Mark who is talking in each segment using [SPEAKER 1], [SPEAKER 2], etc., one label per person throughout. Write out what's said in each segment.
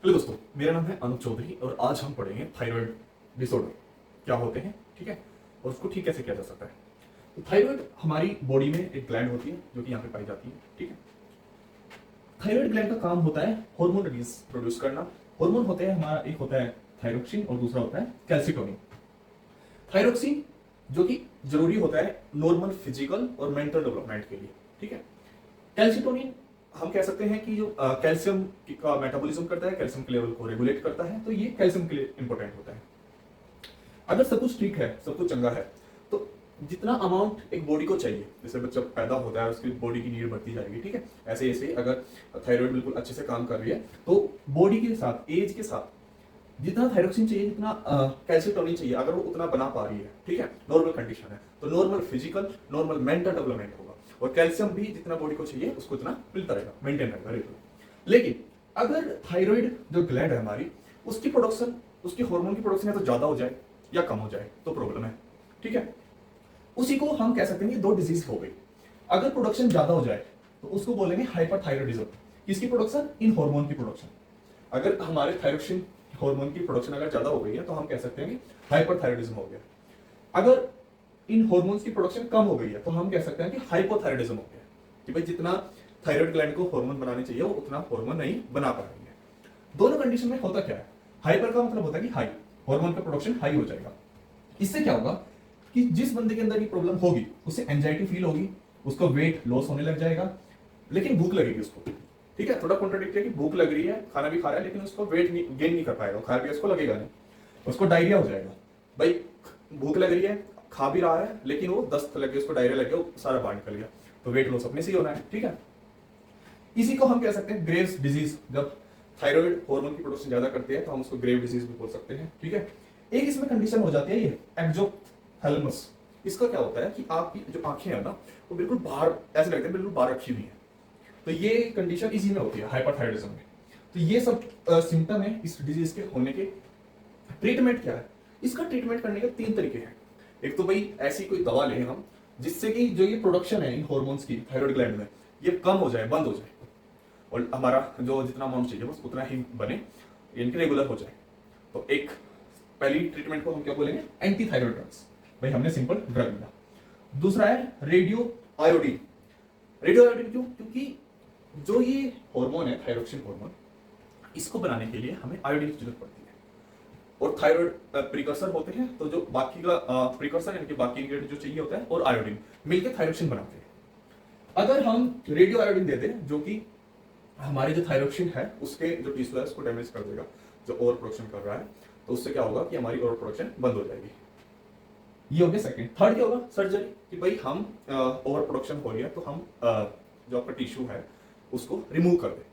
[SPEAKER 1] Hello दोस्तों, मेरा नाम है अनुप चौधरी और आज हम पढ़ेंगे थायराइड डिसऑर्डर क्या होते हैं, ठीक है, और उसको ठीक कैसे किया जा सकता है। तो थायराइड हमारी बॉडी में एक ग्लैंड होती है जो कि यहाँ पे पाई जाती है, ठीक है। थायराइड ग्लैंड का काम होता है हार्मोन रिलीज प्रोड्यूस करना। हार्मोन होते हैं हमारा, एक होता है थायरोक्सिन और दूसरा होता है कैल्सिटोनिन। थायरोक्सिन जो कि जरूरी होता है नॉर्मल फिजिकल और मेंटल डेवलपमेंट के लिए, ठीक है। कैल्सिटोनिन हम कह सकते हैं कि जो कैल्शियम का मेटाबॉलिज्म करता है, कैल्शियम के लेवल को रेगुलेट करता है, तो ये कैल्शियम के लिए इंपॉर्टेंट होता है। अगर सब कुछ ठीक है, सब कुछ चंगा है, तो जितना अमाउंट एक बॉडी को चाहिए, जैसे बच्चा पैदा होता है उसकी बॉडी की नीड बढ़ती जाएगी, ठीक है। ऐसे ऐसे अगर थायराइड बिल्कुल अच्छे से काम कर रही है तो बॉडी के साथ, एज के साथ जितना थायरोक्सिन चाहिए, जितना कैल्शिटोनिन चाहिए, अगर वो उतना बना पा रही है, ठीक है, नॉर्मल कंडीशन है, तो normal physical, normal mental development होगा और कैल्शियम भी जितना बॉडी को चाहिए उसको उतना मिलता रहेगा, मेंटेन रहेगा रेगुलर। लेकिन अगर थायराइड जो ग्लैंड है हमारी, उसकी प्रोडक्शन, उसकी हार्मोन की प्रोडक्शन या तो ज्यादा हो जाए या कम हो जाए तो प्रॉब्लम है, ठीक है। उसी को हम कह सकते हैं कि दो डिजीज हो गई। अगर प्रोडक्शन ज्यादा हो जाए तो उसको बोलेंगे हाइपरथायराइडिज्म। किसकी प्रोडक्शन? इन हार्मोन की प्रोडक्शन। अगर हमारे थायरोक्सिन हार्मोन की प्रोडक्शन अगर ज्यादा हो गई है तो हम कह सकते हैं कि हाइपरथायराइडिज्म हो गया। अगर इन हार्मोन्स की प्रोडक्शन कम हो गई है तो हम कह सकते हैं कि हाइपोथायराइडिज्म हो गया, कि भाई जितना थायराइड ग्लैंड को हार्मोन बनाने चाहिए वो उतना हार्मोन नहीं बना पा रही है। दोनों कंडीशन में होता क्या है? हाइपर का मतलब होता है कि हाई, हार्मोन का प्रोडक्शन हाई हो जाएगा। इससे क्या होगा कि जिस बंदे के अंदर ये प्रॉब्लम होगी उसे एंजाइटी फील होगी, उसको वेट लॉस होने लग जाएगा, लेकिन भूख लगेगी उसको, ठीक है। थोड़ा कॉन्ट्राडिक्ट है कि भूख लग रही है, खाना भी खा रहा है, लेकिन उसको वेट गेन नहीं कर पाएगा, खा भी उसको लगेगा नहीं, उसको डायरिया हो जाएगा। भाई भूख लग रही है, खा भी रहा है, लेकिन वो दस्त लग गया, उसको डायरिया लग गया, वो सारा बाहर निकल गया, तो वेट लॉस अपने से ही होना है, ठीक है। इसी को हम कह सकते हैं ग्रेव्स डिजीज। जब थायराइड हार्मोन की प्रोडक्शन ज्यादा करते हैं तो हम उसको ग्रेव डिजीज भी बोल सकते हैं, ठीक है। एक इसमें कंडीशन हो जाती है ये एक्सोथैलेमस। इसका क्या होता है कि आपकी जो आंखें हैं ना वो बिल्कुल बाहर ऐसे लगते हैं, बिल्कुल बाहर रखी हुई है, तो ये कंडीशन इसी में होती है, हाइपरथायराइडिज्म में। तो ये सब सिम्टम है इस डिजीज के होने के। ट्रीटमेंट क्या है? इसका ट्रीटमेंट करने के 3 तरीके हैं। एक तो भाई ऐसी कोई दवा लें हम जिससे कि जो ये प्रोडक्शन है इन हार्मोन्स की थायराइड ग्लैंड में, ये कम हो जाए, बंद हो जाए, और हमारा जो जितना अमाउंट चाहिए बस उतना ही बने, इनके रेगुलर हो जाए। तो एक पहली ट्रीटमेंट को हम क्या बोलेंगे? Anti thyroid drugs. भाई हमने सिंपल ड्रग लिया। दूसरा है रेडियो आयोडीन। रेडियो आयोडीन क्यों? क्योंकि जो ये हार्मोन है थायरोक्सिन हार्मोन, इसको बनाने के लिए हमें आयोडीन की जरूरत पड़ती है, और थायराइड प्रिकर्सर होते हैं, तो जो बाकी का प्रिकर्सर यानी कि बाकी इंग्रेडिएंट जो चाहिए होता है और आयोडीन मिलकर थायरोक्सिन बनाते हैं। अगर हम रेडियो आयोडीन दे दें जो कि हमारे जो थायरोक्सिन है उसके जो टिश्यू है उसको डैमेज कर देगा, जो ओवर प्रोडक्शन कर रहा है, तो उससे क्या होगा कि हमारी ओवर प्रोडक्शन बंद हो जाएगी। ये हो गया सेकंड। थर्ड क्या होगा? सर्जरी। कि भाई हम ओवर प्रोडक्शन हो रही है तो हम जो आपका टिश्यू है उसको रिमूव कर दें,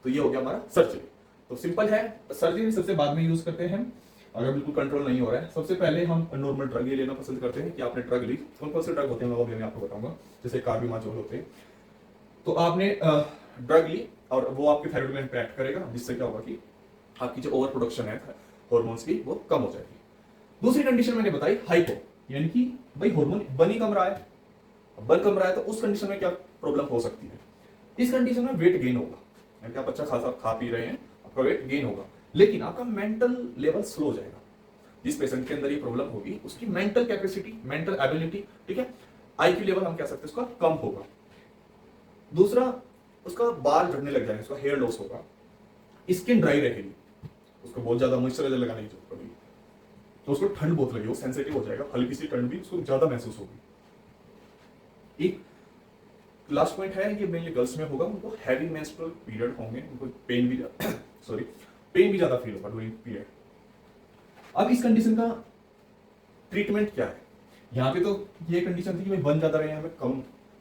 [SPEAKER 1] तो ये हो गया हमारा सर्जरी। तो सिंपल है, सर्जरी सबसे बाद में यूज करते हैं अगर बिल्कुल कंट्रोल नहीं हो रहा है। सबसे पहले हम नॉर्मल ड्रग ही लेना पसंद करते हैं कि आपने ड्रग ली, कौन कौन से ड्रग होते हैं मैं अभी आपको बताऊंगा, जैसे कार्बिमाजोल होते हैं। तो आपने ड्रग ली और वो आपके थायराइड में इंपैक्ट करेगा, जिससे क्या होगा कि आपकी जो ओवर प्रोडक्शन है हार्मोन्स की वो कम हो जाएगी। दूसरी कंडीशन मैंने बताई हाइपो, यानी कि भाई हार्मोन बन ही कम रहा है, बन कम रहा है, तो उस कंडीशन में क्या प्रॉब्लम हो सकती है? इस कंडीशन में वेट गेन होगा, यानी कि आप अच्छा खासा खा पी रहे हैं, आपका वेट गेन होगा, लेकिन आपका मेंटल लेवल स्लो हो जाएगा। जिस पेशेंट के अंदर ये प्रॉब्लम होगी उसकी मेंटल कैपेसिटी, मेंटल एबिलिटी, ठीक है, आईक्यू लेवल हम कह सकते हैं उसका कम होगा। दूसरा, उसका बाल झड़ने लग जाएंगे, उसका हेयर लॉस होगा, स्किन ड्राई रहेगी, उसको बहुत ज्यादा मॉइस्चराइजर लगाने की जरूरत पड़ेगी, तो उसको ठंड बहुत लगेगी, वो सेंसिटिव हो जाएगा, हल्की सी ठंड भी उसको ज्यादा महसूस होगी। एक लास्ट पॉइंट है, ये मेनली गर्ल्स में होगा, उनको हैवी मेंस्ट्रुअल पीरियड होंगे, उनको पेन भी सॉरी पेन भी ज्यादा फील होगा ड्यूरिंग पीरियड। अब इस कंडीशन का ट्रीटमेंट क्या है? यहाँ पे तो ये कंडीशन थी कि भाई बन ज्यादा रहे हैं, हमें कम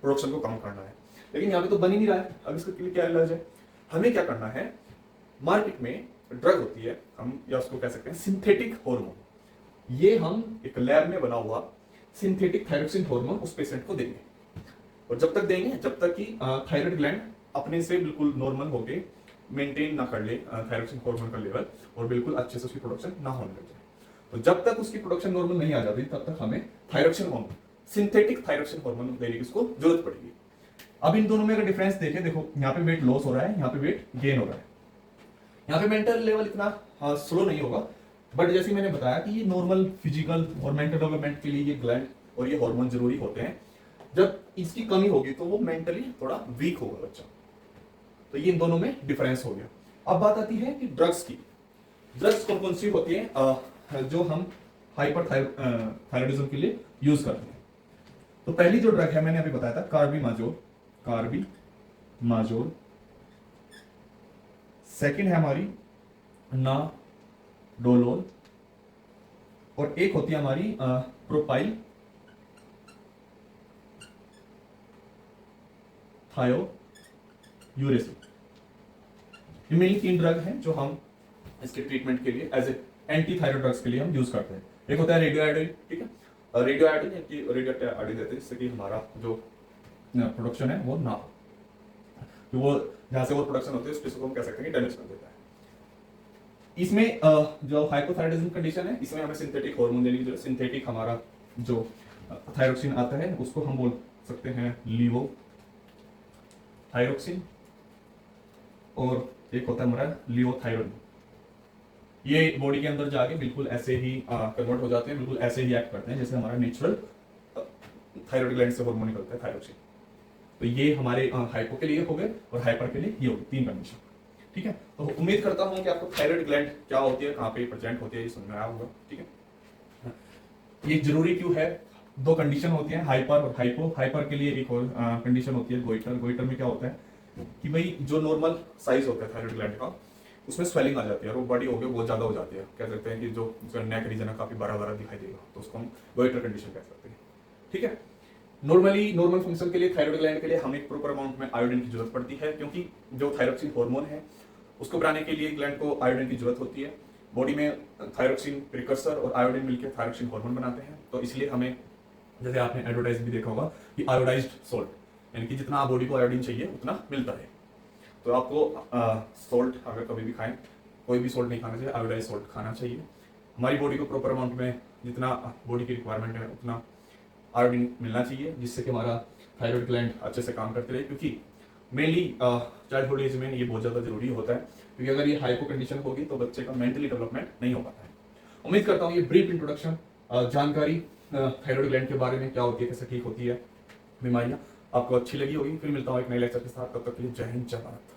[SPEAKER 1] प्रोडक्शन को कम करना है, लेकिन यहाँ पे तो बन ही नहीं रहा है। अब इसके लिए क्या इलाज है? हमें क्या करना है, मार्केट में ड्रग होती है, हम या उसको कह सकते हैं सिंथेटिक हार्मोन, ये हम एक लैब में बना हुआ सिंथेटिक थायरोक्सिन हार्मोन उस पेशेंट को देंगे, और जब तक देंगे जब तक कि थायराइड ग्लैंड अपने से बिल्कुल नॉर्मल होके मेंटेन ना कर ले थायरोक्सिन हार्मोन का लेवल, और बिल्कुल अच्छे से उसकी प्रोडक्शन ना होने लग जाए। तो जब तक उसकी प्रोडक्शन नॉर्मल नहीं आ जाती तब तक हमें thyroxine hormone, synthetic thyroxine hormone देने की उसको जरूरत पड़ेगी। अब इन दोनों में अगर डिफरेंस देखें, देखो यहाँ पे वेट लॉस हो रहा है, यहाँ पे वेट गेन हो रहा है। यहाँ पे मेंटल लेवल इतना स्लो नहीं होगा, बट जैसे मैंने बताया कि ये नॉर्मल फिजिकल और मेंटल डेवलपमेंट के लिए ये ग्लैंड और ये हार्मोन जरूरी होते हैं। जब इसकी कमी होगी तो वो मेंटली थोड़ा वीक होगा बच्चा। तो ये इन दोनों में डिफरेंस हो गया। अब बात आती है कि ड्रग्स की। ड्रग्स कौन कौन सी होती है जो हम हाइपरथायरॉयडिज्म के लिए यूज करते हैं। तो पहली जो ड्रग है मैंने अभी बताया था कार्बिमाजोल। सेकंड है हमारी नाडोलोल, और एक होती है हमारी प्रोपाइल थायोयूरेसिल। ये मेनली 3 ड्रग हैं जो हम इसके ट्रीटमेंट के लिए as a anti thyroid drugs के लिए हम यूज करते हैं। एक होता है रेडियो आयोडीन, ठीक है, रेडियो आयोडीन देते हैं जिससे कि हमारा जो प्रोडक्शन है वो ना हो, तो वो जहां से वो प्रोडक्शन होती है उस को हम कह सकते हैं कि डैमेज कर देता है। इसमें जो हाइपोथायराइडिज्म कंडीशन है इसमें हमें सिंथेटिक हार्मोन देने की जरूरत। सिंथेटिक हमारा जो थायरोक्सिन आता है उसको हम बोल सकते हैं लीवोथायरोक्सिन, और एक होता है हमारा लियोथायरोन। ये बॉडी के अंदर जाके बिल्कुल ऐसे ही कन्वर्ट हो जाते हैं, बिल्कुल ऐसे ही एक्ट करते हैं जैसे हमारा नेचुरल थायराइड ग्लैंड से हार्मोन निकलता है थायरोक्सिन। तो ये हमारे हाइपो के लिए हो गए और हाइपर के लिए ये होगी 3 कंडीशन, ठीक है। तो उम्मीद करता हूं कि आपको थायराइड ग्लैंड क्या होती है, कहां पे प्रेजेंट होती है, ये समझ में आया होगा, ठीक है। ये जरूरी क्यों है? 2 कंडीशन होती है, हाइपर और हाइपो। हाइपर के लिए एक और कंडीशन होती है गोइटर। गोइटर में क्या होता है कि भाई जो नॉर्मल साइज होता है थायराइड ग्लैंड का उसमें स्वेलिंग आ जाती है और वो बड़ी हो गई बहुत ज्यादा हो जाती है। कह सकते हैं कि जो उसका नेक रीजन है काफी बड़ा बड़ा दिखाई देगा, तो उसको हम गोइटर कंडीशन कह सकते हैं, ठीक है। नॉर्मल फंक्शन के लिए थायराइड ग्लैंड के लिए हमें एक प्रॉपर अमाउंट में आयोडीन की जरूरत पड़ती है, क्योंकि जो थायरोक्सिन हार्मोन है उसको बनाने के लिए ग्लैंड को आयोडीन की जरूरत होती है। बॉडी में थायरोक्सिन प्रिकर्सर और आयोडीन मिलकर थायरोक्सिन हार्मोन बनाते हैं। तो इसलिए हमें, जैसे आपने एडवर्टाइज भी देखा होगा कि आयोडाइज्ड सोल्ट, यानी कि जितना बॉडी को आयोडीन चाहिए उतना मिलता है। तो आपको सोल्ट अगर कभी भी खाएं, कोई भी सोल्ट नहीं खाना चाहिए, आयोडाइज सोल्ट खाना चाहिए। हमारी बॉडी को प्रॉपर अमाउंट में जितना बॉडी की रिक्वायरमेंट है उतना आयोडीन मिलना चाहिए, जिससे कि हमारा थायराइड ग्लैंड अच्छे से काम करते रहे। क्योंकि मेनली चाइल्डहुड एज में ये बहुत ज़्यादा जरूरी होता है, क्योंकि अगर ये हाइपो कंडीशन होगी तो बच्चे का मेंटली डेवलपमेंट नहीं हो पाता है। उम्मीद करता हूँ ये ब्रीफ इंट्रोडक्शन जानकारी थायराइड ग्लैंड के बारे में क्या होती है, कैसे ठीक होती है बीमारियाँ, आपको अच्छी लगी होगी। फिर मिलता हूँ एक नए लेक्चर के साथ, तब तक के लिए जय हिंद जय भारत।